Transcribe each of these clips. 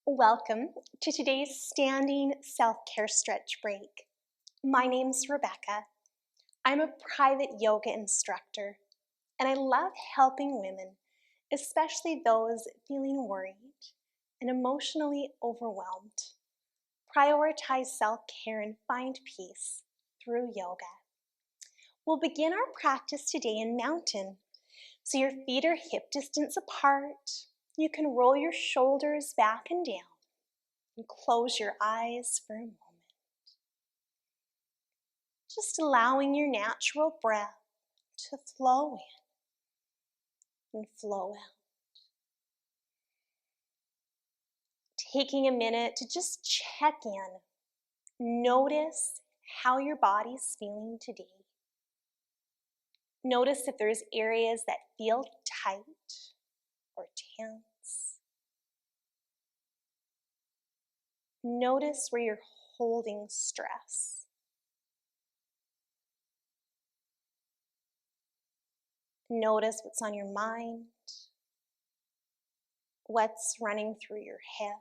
Welcome to today's standing self-care stretch break. My name's Rebecca. I'm a private yoga instructor, and I love helping women, especially those feeling worried and emotionally overwhelmed, prioritize self-care and find peace through yoga. We'll begin our practice today in mountain. So your feet are hip distance apart. You can roll your shoulders back and down. And close your eyes for a moment. Just allowing your natural breath to flow in and flow out. Taking a minute to just check in. Notice how your body's feeling today. Notice if there's areas that feel tight or tense. Notice where you're holding stress. Notice what's on your mind, what's running through your head.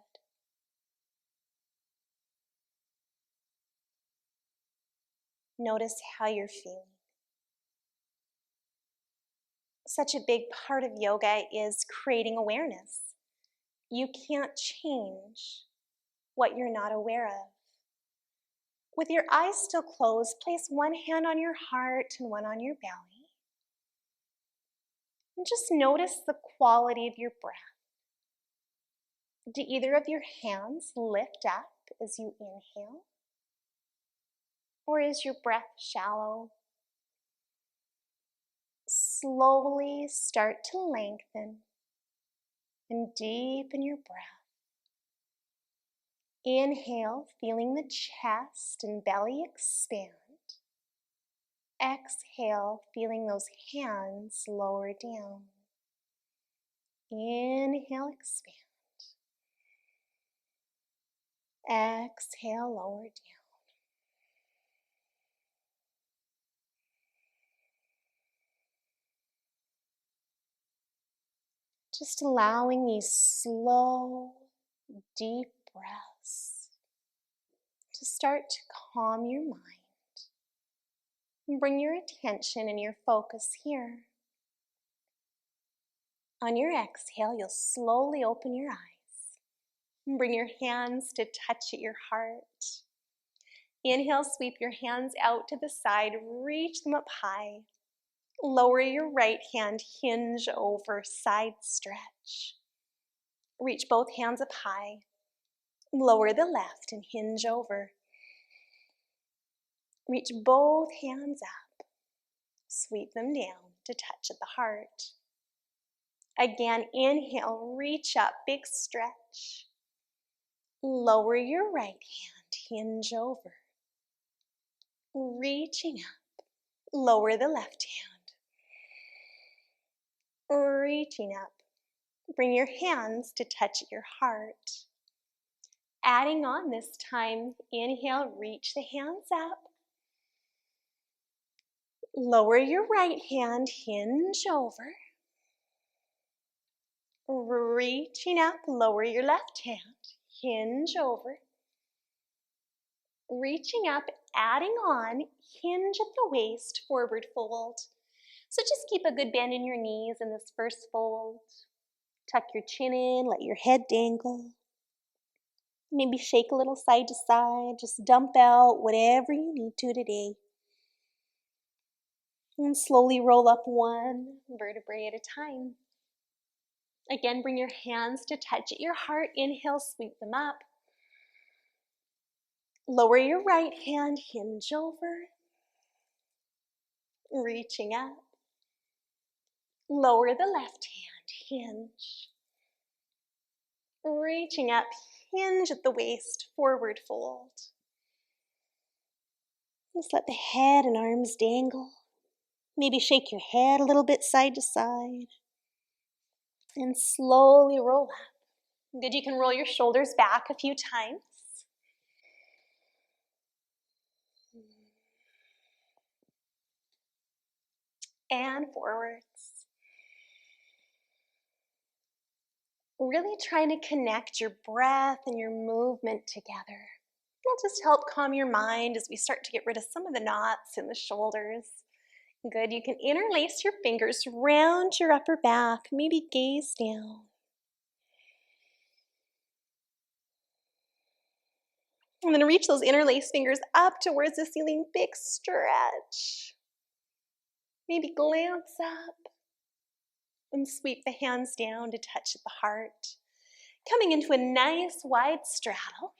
Notice how you're feeling. Such a big part of yoga is creating awareness. You can't change what you're not aware of. With your eyes still closed, place one hand on your heart and one on your belly. And just notice the quality of your breath. Do either of your hands lift up as you inhale? Or is your breath shallow? Slowly start to lengthen and deepen your breath. Inhale, feeling the chest and belly expand. Exhale, feeling those hands lower down. Inhale, expand. Exhale, lower down. Just allowing these slow, deep breaths to start to calm your mind. And bring your attention and your focus here. On your exhale, you'll slowly open your eyes. And bring your hands to touch at your heart. Inhale, sweep your hands out to the side, reach them up high. Lower your right hand, hinge over, side stretch. Reach both hands up high. Lower the left and hinge over. Reach both hands up. Sweep them down to touch at the heart. Again, inhale, reach up, big stretch. Lower your right hand, hinge over. Reaching up, lower the left hand. Reaching up, bring your hands to touch at your heart. Adding on this time, inhale, reach the hands up. Lower your right hand, hinge over. Reaching up, lower your left hand, hinge over. Reaching up, adding on, hinge at the waist, forward fold. So just keep a good bend in your knees in this first fold. Tuck your chin in, let your head dangle. Maybe shake a little side to side, just dump out whatever you need to today. And slowly roll up one vertebrae at a time. Again, bring your hands to touch at your heart. Inhale, sweep them up. Lower your right hand, hinge over. Reaching up. Lower the left hand, hinge. Reaching up, hinge at the waist, forward fold. Just let the head and arms dangle. Maybe shake your head a little bit side to side. And slowly roll up. Good, you can roll your shoulders back a few times. And forwards. Really trying to connect your breath and your movement together. It'll just help calm your mind as we start to get rid of some of the knots in the shoulders. Good, you can interlace your fingers round your upper back, maybe gaze down. And then reach those interlaced fingers up towards the ceiling, big stretch. Maybe glance up and sweep the hands down to touch at the heart. Coming into a nice wide straddle.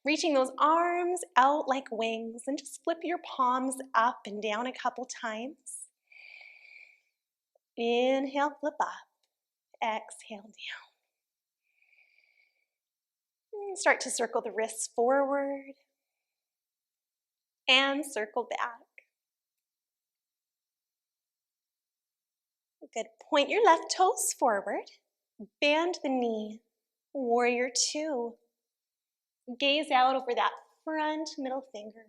Reaching those arms out like wings and just flip your palms up and down a couple times. Inhale, flip up. Exhale, down. And start to circle the wrists forward and circle back. Good. Point your left toes forward. Bend the knee. Warrior two. Gaze out over that front middle finger.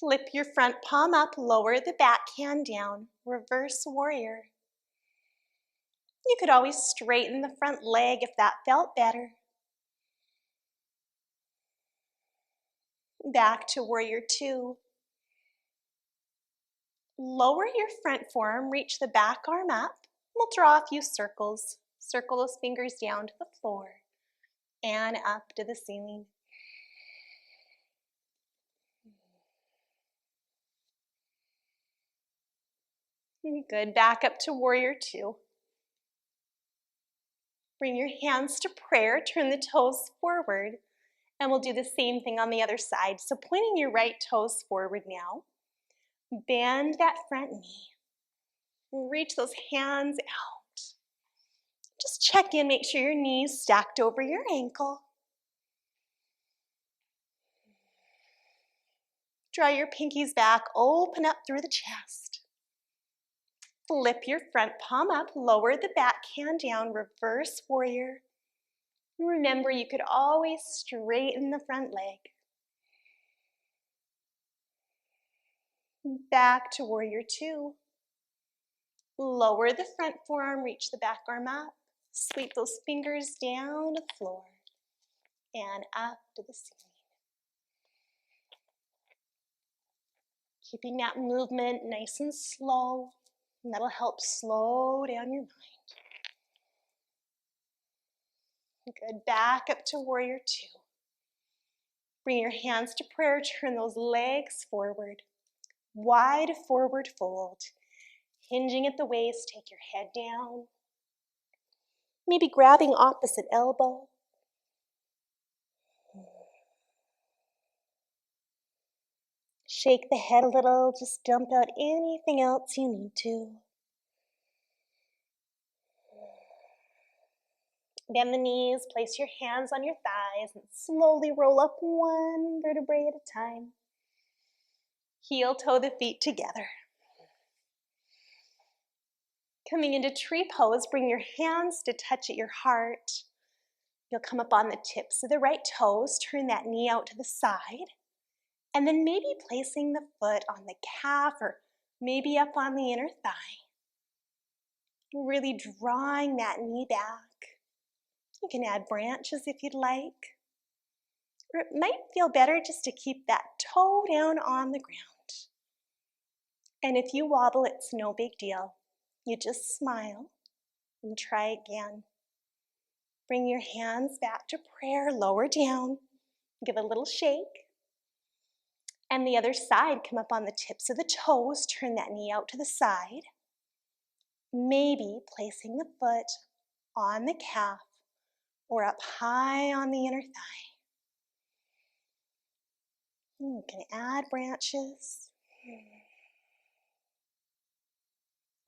Flip your front palm up, lower the back hand down. Reverse warrior. You could always straighten the front leg if that felt better. Back to warrior two. Lower your front forearm, reach the back arm up. We'll draw a few circles. Circle those fingers down to the floor and up to the ceiling. Good, back up to warrior two. Bring your hands to prayer, turn the toes forward, and we'll do the same thing on the other side. So pointing your right toes forward now. Bend that front knee. Reach those hands out. Just check in, make sure your knees stacked over your ankle. Draw your pinkies back, open up through the chest. Flip your front palm up, lower the back hand down, reverse warrior. Remember, you could always straighten the front leg. Back to warrior two. Lower the front forearm, reach the back arm up. Sweep those fingers down to the floor and up to the ceiling. Keeping that movement nice and slow, and that'll help slow down your mind. Good, back up to warrior two. Bring your hands to prayer, turn those legs forward. Wide forward fold. Hinging at the waist, take your head down. Maybe grabbing opposite elbow. Shake the head a little, just dump out anything else you need to. Bend the knees, place your hands on your thighs, and slowly roll up one vertebrae at a time. Heel toe the feet together. Coming into tree pose, bring your hands to touch at your heart. You'll come up on the tips of the right toes, turn that knee out to the side, and then maybe placing the foot on the calf or maybe up on the inner thigh. Really drawing that knee back. You can add branches if you'd like. Or it might feel better just to keep that toe down on the ground. And if you wobble, it's no big deal. You just smile and try again. Bring your hands back to prayer, lower down, give a little shake. And the other side, come up on the tips of the toes, turn that knee out to the side. Maybe placing the foot on the calf or up high on the inner thigh. You can add branches.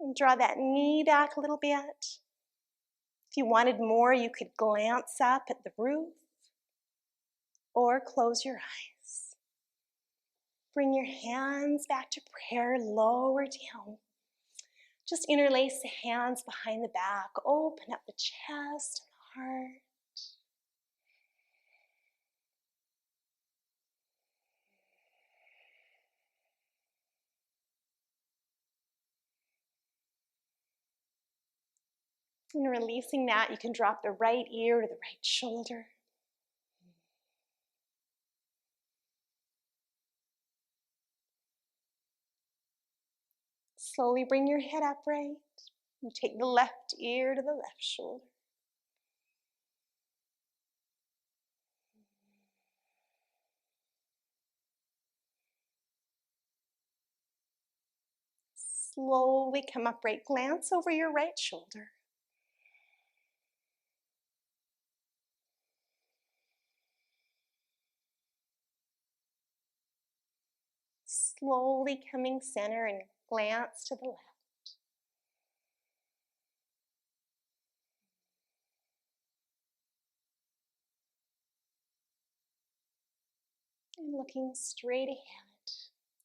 And draw that knee back a little bit. If you wanted more, you could glance up at the roof or close your eyes. Bring your hands back to prayer, lower down. Just interlace the hands behind the back, open up the chest and the heart. And releasing that, you can drop the right ear to the right shoulder. Slowly bring your head upright and take the left ear to the left shoulder. Slowly come upright, glance over your right shoulder. Slowly coming center and glance to the left. And looking straight ahead.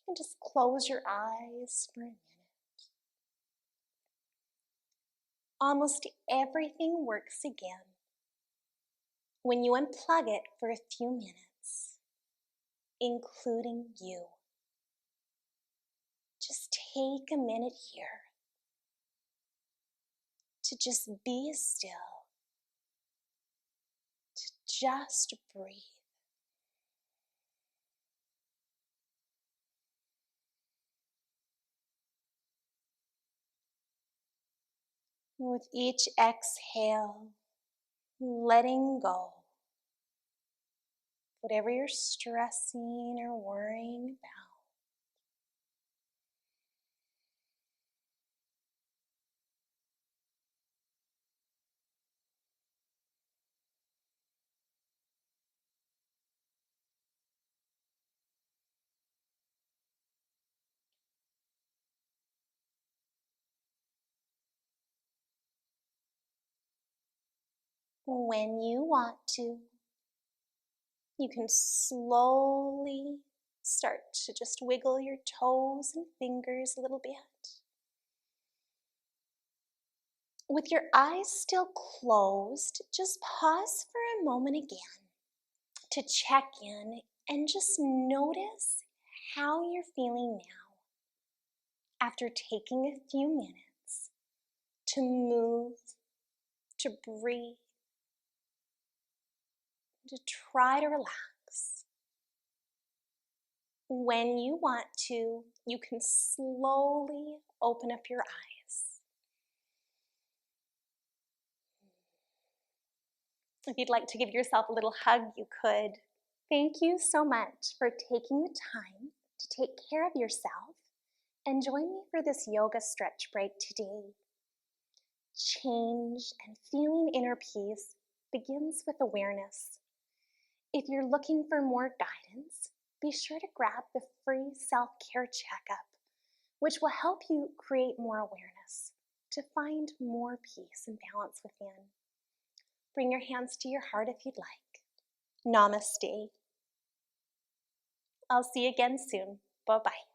And just close your eyes for a minute. Almost everything works again when you unplug it for a few minutes, including you. Just take a minute here to just be still, to just breathe. With each exhale, letting go whatever you're stressing or worrying about. When you want to, you can slowly start to just wiggle your toes and fingers a little bit. With your eyes still closed, just pause for a moment again to check in and just notice how you're feeling now after taking a few minutes to move, to breathe, to try to relax. When you want to, you can slowly open up your eyes. If you'd like to give yourself a little hug, you could. Thank you so much for taking the time to take care of yourself and join me for this yoga stretch break today. Change and feeling inner peace begins with awareness. If you're looking for more guidance, be sure to grab the free Self Care Checkup, which will help you create more awareness to find more peace and balance within. Bring your hands to your heart if you'd like. Namaste. I'll see you again soon. Bye-bye.